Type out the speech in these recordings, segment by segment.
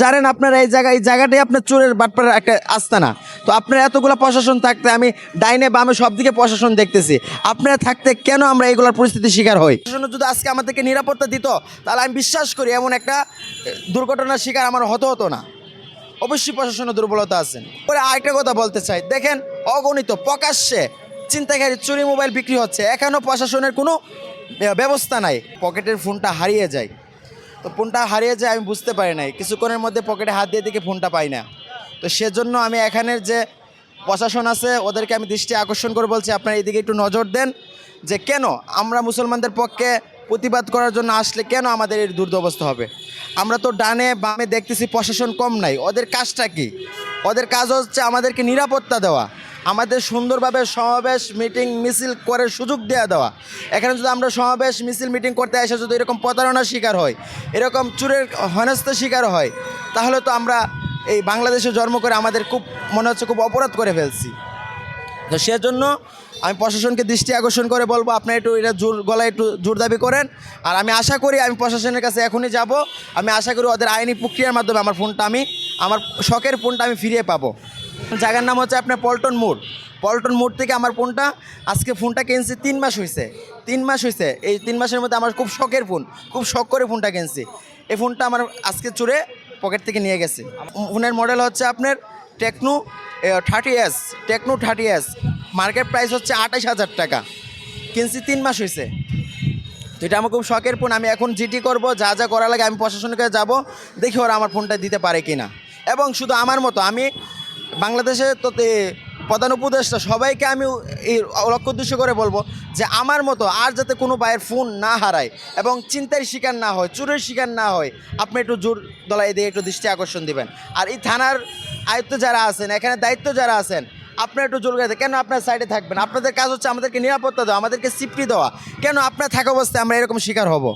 জানেন আপনারা এই জায়গাটাই আপনার চোরের বাটপাড়ার একটা আস্তানা। তো আপনারা এতগুলো প্রশাসন থাকতে আমি ডাইনে বামে সব দিকে প্রশাসন দেখতেছি, আপনারা থাকতে কেন আমরা এইগুলোর পরিস্থিতির শিকার হই? প্রশাসন যদি আজকে আমাদেরকে নিরাপত্তা দিত তাহলে আমি বিশ্বাস করি এমন একটা দুর্ঘটনার শিকার আমার হতো না। অবশ্যই প্রশাসনের দুর্বলতা আছেন। পরে আরেকটা কথা বলতে চাই, দেখেন অগণিত প্রকাশ্যে ছিনতাইকারী চুরি মোবাইল বিক্রি হচ্ছে, এখনও প্রশাসনের কোনো ব্যবস্থা নাই। পকেটের ফোনটা হারিয়ে যায়, তো ফোনটা হারিয়ে যায় আমি বুঝতে পারি নাই, কিছুক্ষণের মধ্যে পকেটে হাত দিয়ে দিকে ফোনটা পাই না। তো সেজন্য আমি এখানের যে প্রশাসন আছে ওদেরকে আমি দৃষ্টি আকর্ষণ করে বলছি আপনারা এদিকে একটু নজর দেন, যে কেন আমরা মুসলমানদের পক্ষে প্রতিবাদ করার জন্য আসলে কেন আমাদের এই দুর্দবস্থা হবে। আমরা তো ডানে বামে দেখতেছি প্রশাসন কম নাই, ওদের কাজটা কি? ওদের কাজ হচ্ছে আমাদেরকে নিরাপত্তা দেওয়া, আমাদের সুন্দরভাবে সমাবেশ মিটিং মিছিল করে সুযোগ দেওয়া। এখানে যদি আমরা সমাবেশ মিছিল মিটিং করতে এসে যদি এরকম প্রতারণার শিকার হয়, এরকম চুরের হেনস্থার শিকার হয়, তাহলে তো আমরা এই বাংলাদেশে জন্ম করে আমাদের খুব মনে হচ্ছে খুব অপরাধ করে ফেলছি। তো সেজন্য আমি প্রশাসনকে দৃষ্টি আকর্ষণ করে বলবো আপনারা একটু এটা জোর গলায় একটু জোর দাবি করেন। আর আমি আশা করি আমি প্রশাসনের কাছে এখনই যাব, আমি আশা করি ওদের আইনি প্রক্রিয়ার মাধ্যমে আমার ফোনটা আমার শখের ফোনটা আমি ফিরিয়ে পাবো। জায়গার নাম হচ্ছে আপনার পল্টন মোড় থেকে আমার ফোনটা আজকে ফোনটা কিনছি 3 মাস হয়েছে। এই 3 মাসের মধ্যে আমার খুব শখের ফোন, খুব শখ করে ফোনটা কিনছি। এই ফোনটা আমার আজকে চুরে পকেট থেকে নিয়ে গেছে। ফোনের মডেল হচ্ছে আপনার টেকনো 30S। মার্কেট প্রাইস হচ্ছে 28,000 টাকা, কিনছি 3 মাস হয়েছে। তো এটা আমার খুব শখের ফোন। আমি এখন জিটি করব, যা যা করা লাগে আমি প্রশাসনের কাছে যাবো, দেখি ওরা আমার ফোনটা দিতে পারে কি না। এবং শুধু আমার মতো আমি বাংলাদেশে তো প্রধান উপদেষ্টা সবাইকে আমি এই লক্ষ্য উদ্দেশ্য করে বলবো যে আমার মতো আর যাতে কোনো ভাইয়ের ফোন না হারায় এবং চিন্তার শিকার না হয়, চুরের শিকার না হয়, আপনি একটু জোর গলায় দিয়ে একটু দৃষ্টি আকর্ষণ দিবেন। আর এই থানার আয়ত্ত যারা আছেন, এখানে দায়িত্ব যারা আছেন, আপনারা একটু জোর গাইতে কেন আপনার সাইডে থাকবেন? আপনাদের কাজ হচ্ছে আমাদেরকে নিরাপত্তা দেওয়া, আমাদেরকে সিফটি দেওয়া। কেন আপনার থাকা অবস্থায় আমরা এরকম শিকার হব?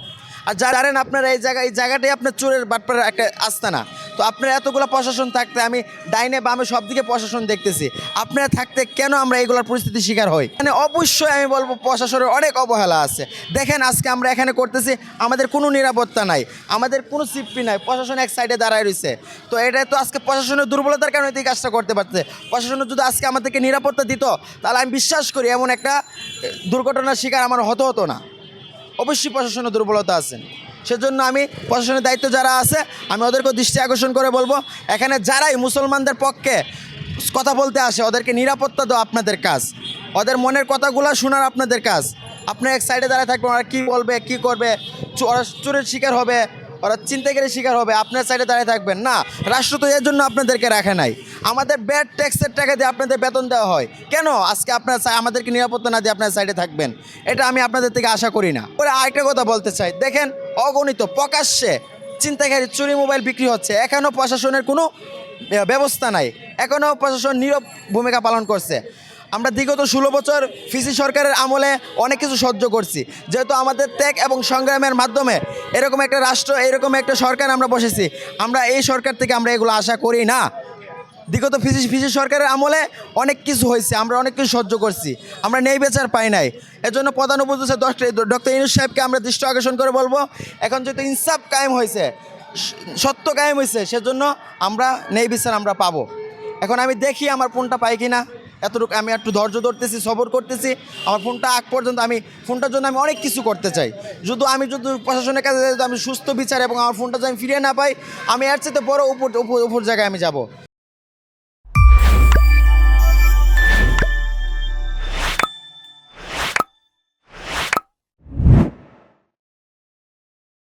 আর জানেন আপনারা এই জায়গাটাই আপনার চোরের বাটপাড়ার একটা আস্তানা। তো আপনারা এতগুলো প্রশাসন থাকতে আমি ডাইনে বামে সব দিকে প্রশাসন দেখতেছি, আপনারা থাকতে কেন আমরা এইগুলোর পরিস্থিতির শিকার হই? মানে অবশ্যই আমি বলবো প্রশাসনের অনেক অবহেলা আছে। দেখেন আজকে আমরা এখানে করতেছি, আমাদের কোনো নিরাপত্তা নাই, আমাদের কোনো সিফটি নাই, প্রশাসন এক সাইডে দাঁড়ায় রয়েছে। তো এটা তো আজকে প্রশাসনের দুর্বলতার কারণে এই কাজটা করতে পারছে। প্রশাসনের যদি আজকে আমাদেরকে নিরাপত্তা দিত তাহলে আমি বিশ্বাস করি এমন একটা দুর্ঘটনার শিকার আমার হতো না। অবশ্যই প্রশাসনের দুর্বলতা আছেন। সেজন্য আমি প্রশাসনের দায়িত্ব যারা আছে আমি ওদেরকে দৃষ্টি আকর্ষণ করে বলবো, এখানে যারাই মুসলমানদের পক্ষে কথা বলতে আসে ওদেরকে নিরাপত্তা দেওয়া আপনাদের কাজ, ওদের মনের কথাগুলো শোনার আপনাদের কাজ। আপনার এক সাইডে দাঁড়ায় থাকবেন, ওরা কী বলবে কী করবে, ওরা চোরের শিকার হবে, ওরা ছিনতাইকারীর শিকার হবে, আপনার সাইডে দাঁড়িয়ে থাকবেন না। রাষ্ট্র তো এর জন্য আপনাদেরকে রাখে নাই, আমাদের ব্যাড ট্যাক্সের টাকা দিয়ে আপনাদের বেতন দেওয়া হয়। কেন আজকে আপনার আমাদেরকে নিরাপত্তা না দিয়ে আপনার সাইডে থাকবেন? এটা আমি আপনাদের থেকে আশা করি না। পরে আরেকটা কথা বলতে চাই, দেখেন অগণিত প্রকাশ্যে ছিনতাইকারী চুরি মোবাইল বিক্রি হচ্ছে, এখনও প্রশাসনের কোনো ব্যবস্থা নাই, এখনও প্রশাসন নীরব ভূমিকা পালন করছে। আমরা বিগত 16 বছর ফিসি সরকারের আমলে অনেক কিছু সহ্য করছি, যেহেতু আমাদের ত্যাগ এবং সংগ্রামের মাধ্যমে এরকম একটা রাষ্ট্র, এরকম একটা সরকার আমরা বসেছি। আমরা এই সরকার থেকে আমরা এগুলো আশা করি না। বিগত ফিসি সরকারের আমলে অনেক কিছু হয়েছে, আমরা অনেক কিছু সহ্য করছি, আমরা ন্যায় বিচার পাই নাই। এজন্য প্রধান উপদেষ্টা ডক্টর ইউনূস সাহেবকে আমরা দৃষ্টি আকর্ষণ করে বলবো, এখন যেহেতু ইনসাফ কায়েম হয়েছে, সত্য কায়েম হয়েছে, সেজন্য আমরা ন্যায় বিচার আমরা পাবো। এখন আমি দেখি আমার ফোনটা পাই কি না, এতটুকু আমি একটু ধৈর্য ধরতেছি, সবর করতেছি। আমার ফোনটা আগ পর্যন্ত আমি ফোনটার জন্য আমি অনেক কিছু করতে চাই। আমি যদি প্রশাসনের কাছে আমি সুস্থ বিচার এবং আমার ফোনটা যদি আমি ফিরিয়ে না পাই, আমি এর চেয়ে বড় উপর জায়গায় আমি যাব।